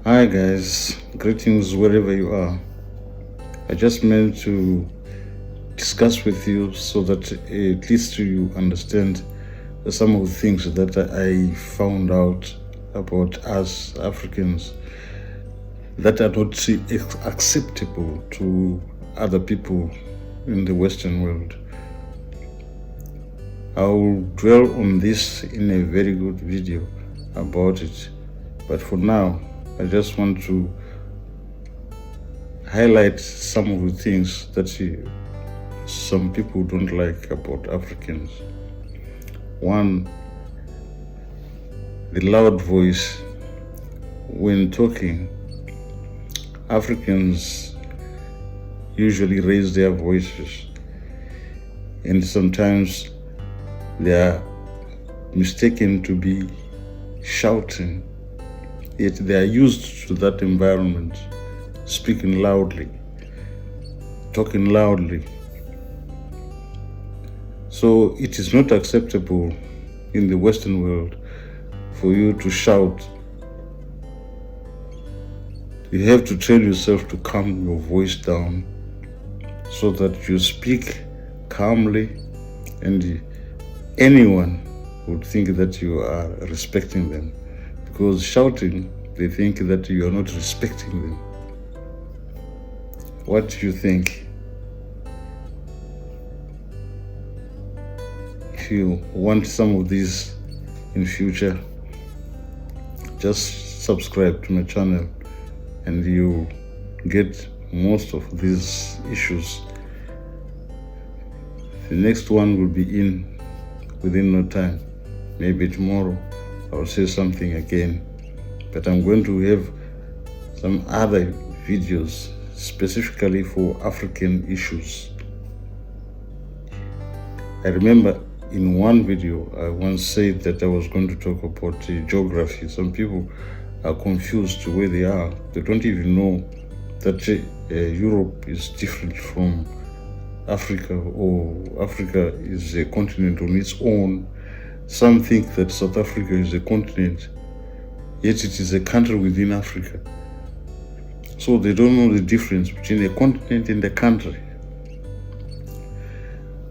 Hi guys, greetings wherever you are. I just meant to discuss with you so that at least you understand some of the things that I found out about us Africans that are not acceptable to other people in the Western world. I'll dwell on this in a very good video about it, but for now, I just want to highlight some of the things that some people don't like about Africans. One, the loud voice. When talking, Africans usually raise their voices, and sometimes they are mistaken to be shouting, yet they are used to that environment, speaking loudly, talking loudly. So it is not acceptable in the Western world for you to shout. You have to train yourself to calm your voice down so that you speak calmly, and anyone would think that you are respecting them. Because shouting, they think that you are not respecting them. What do you think? If you want some of these in future, just subscribe to my channel and you get most of these issues. The next one will be in within no time. Maybe tomorrow I'll say something again, but I'm going to have some other videos specifically for African issues. I remember in one video I once said that I was going to talk about geography. Some people are confused where they are. They don't even know that Europe is different from Africa, or Africa is a continent on its own. Some think that South Africa is a continent, yet it is a country within Africa. So they don't know the difference between a continent and a country.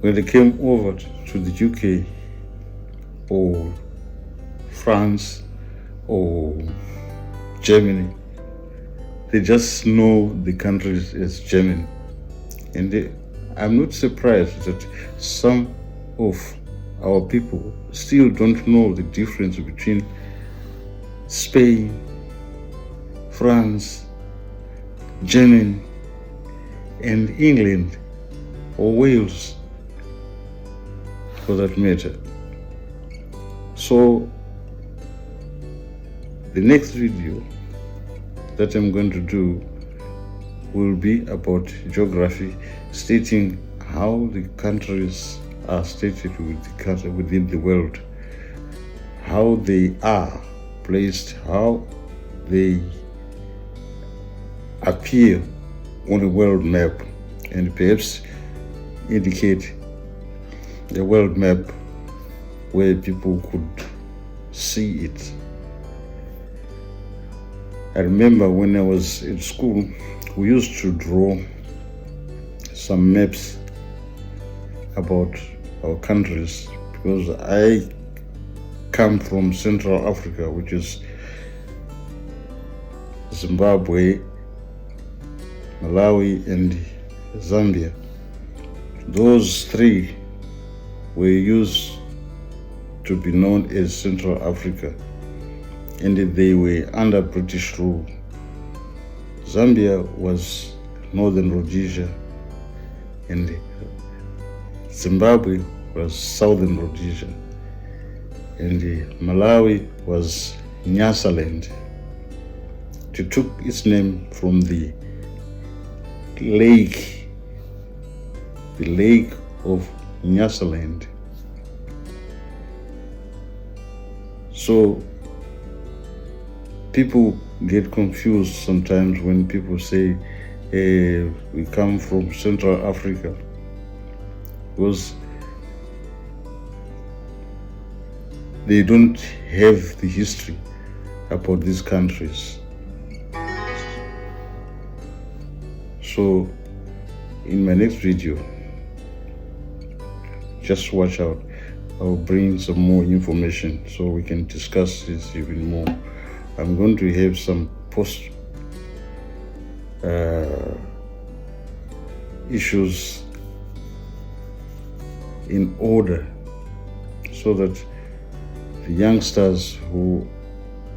When they came over to the UK or France or Germany, they just know the countries as Germany. And I'm not surprised that some of our people still don't know the difference between Spain, France, Germany, and England, or Wales for that matter. So the next video that I'm going to do will be about geography, stating how the countries are stated within the world, how they are placed, how they appear on a world map, and perhaps indicate the world map where people could see it. I remember when I was in school, we used to draw some maps about our countries, because I come from Central Africa, which is Zimbabwe, Malawi, and Zambia. Those three were used to be known as Central Africa, and they were under British rule. Zambia was Northern Rhodesia, and Zimbabwe was Southern Rhodesia, and Malawi was Nyasaland. It took its name from the lake of Nyasaland. So people get confused sometimes when people say we come from Central Africa, because they don't have the history about these countries. So in my next video, just watch out. I'll bring some more information so we can discuss this even more. I'm going to have some post issues in order so that the youngsters who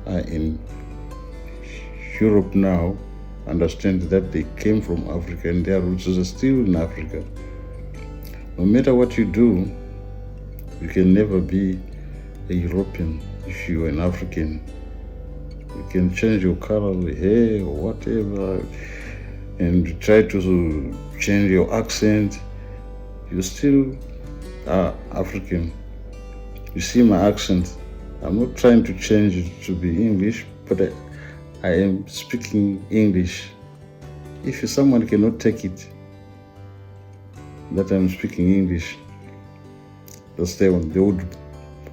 are in Europe now understand that they came from Africa and their roots are still in Africa. No matter what you do, you can never be a European if you're an African. You can change your color, hair, or whatever, and try to change your accent. You still are African. You see my accent. I'm not trying to change it to be English, but I am speaking English. If someone cannot take it that I'm speaking English, that's the one. They would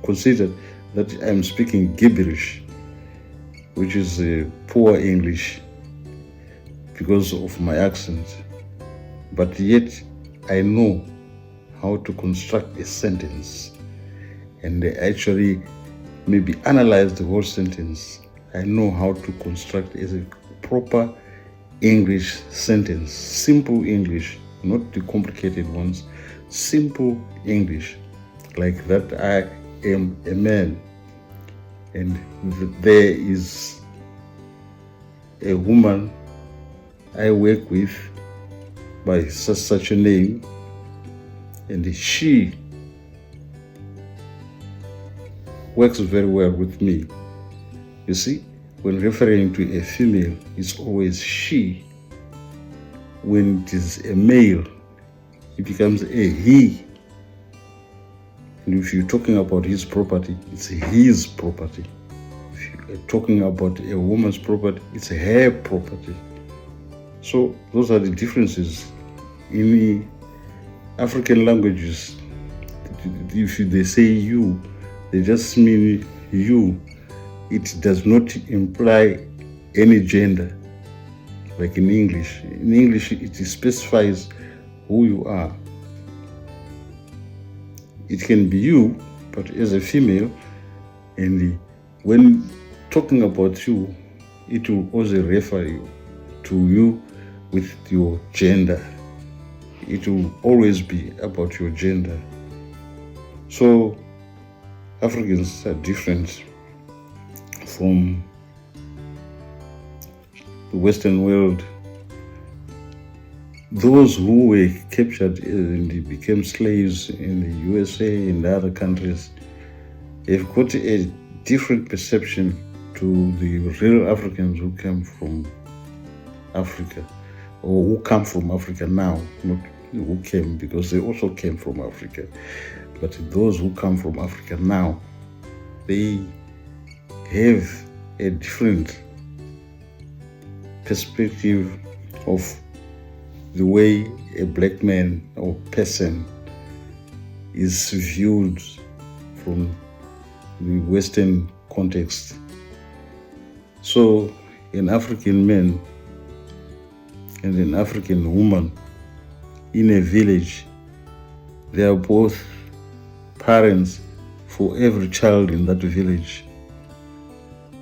consider that I'm speaking gibberish, which is poor English because of my accent. But yet I know how to construct a sentence and actually maybe analyze the whole sentence. I know how to construct a proper English sentence, simple English, not the complicated ones, simple English, like that I am a man and there is a woman I work with by such a name, and she works very well with me. You see, when referring to a female, it's always she. When it is a male, it becomes a he. And if you're talking about his property, it's his property. If you're talking about a woman's property, it's her property. So those are the differences. In the African languages, if they say you, they just mean you. It does not imply any gender, like in English. In English, it specifies who you are. It can be you, but as a female, and when talking about you, it will also refer to you with your gender. It will always be about your gender. So Africans are different from the Western world. Those who were captured and became slaves in the USA and other countries have got a different perception to the real Africans who came from Africa, or who come from Africa now, not who came, because they also came from Africa. But those who come from Africa now, they have a different perspective of the way a black man or person is viewed from the Western context. So an African man and an African woman in a village, they are both parents for every child in that village,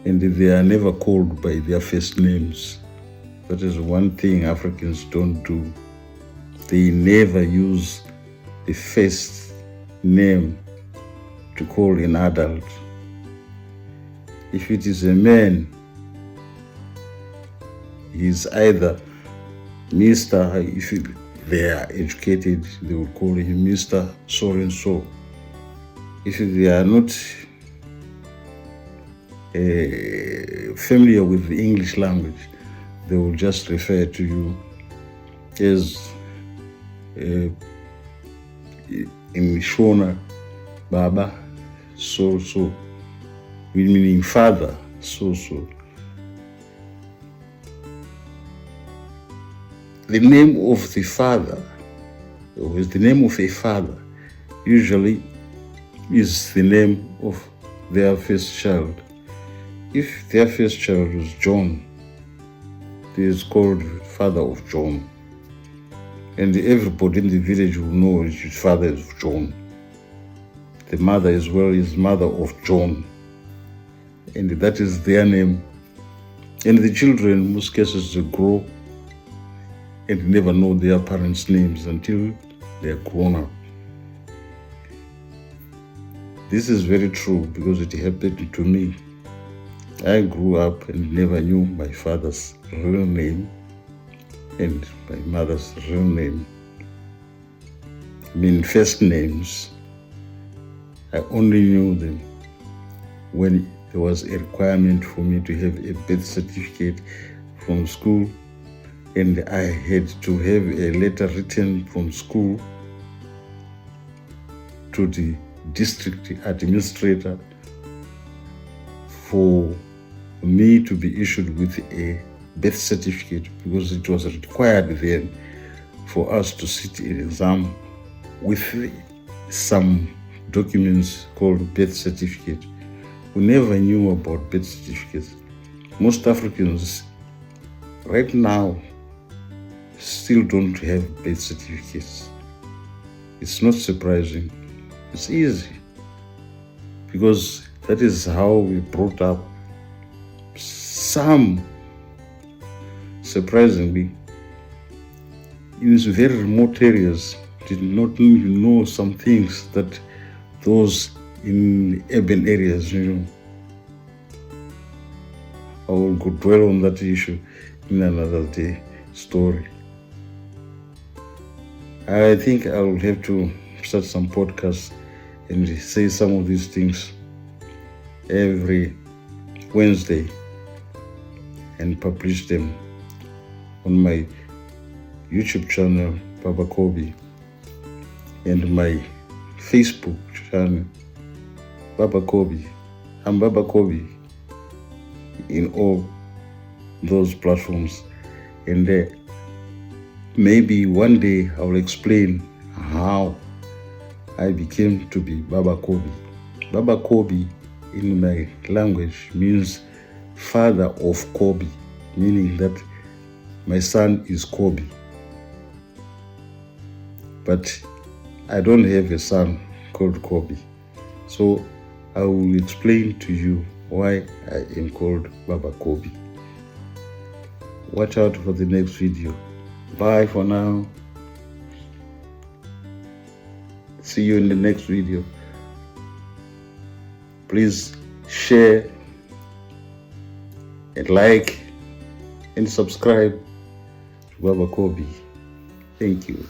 and they are never called by their first names. That is one thing Africans don't do. They never use the first name to call an adult. If it is a man, he's either Mr. If they are educated, they will call him Mr. So and so. If they are not familiar with the English language, they will just refer to you as in Shona, Baba, so, meaning father, so. The name of the father, or the name of a father, usually is the name of their first child. If their first child was John, he is called father of John. And everybody in the village will know his father is John. The mother as well is mother of John. And that is their name. And the children, in most cases, they grow and never know their parents' names until they are grown up. This is very true because it happened to me. I grew up and never knew my father's real name and my mother's real name. I mean, first names. I only knew them when there was a requirement for me to have a birth certificate from school, and I had to have a letter written from school to the district administrator for me to be issued with a birth certificate, because it was required then for us to sit an exam with some documents called birth certificate. We never knew about birth certificates. Most Africans right now still don't have birth certificates. It's not surprising. It's easy because that is how we brought up. Some, surprisingly, in these very remote areas, did not even know some things that those in urban areas knew. I will go dwell on that issue in another day story. I think I will have to start some podcasts and say some of these things every Wednesday and publish them on my YouTube channel, Baba Kobi, and my Facebook channel, Baba Kobi. I'm Baba Kobi in all those platforms. And maybe one day I will explain how I became to be Baba Kobi. Baba Kobi in my language means father of Kobi, meaning that my son is Kobi. But I don't have a son called Kobi. So I will explain to you why I am called Baba Kobi. Watch out for the next video. Bye for now. See you in the next video. Please share and like and subscribe to Baba Kobi. Thank you.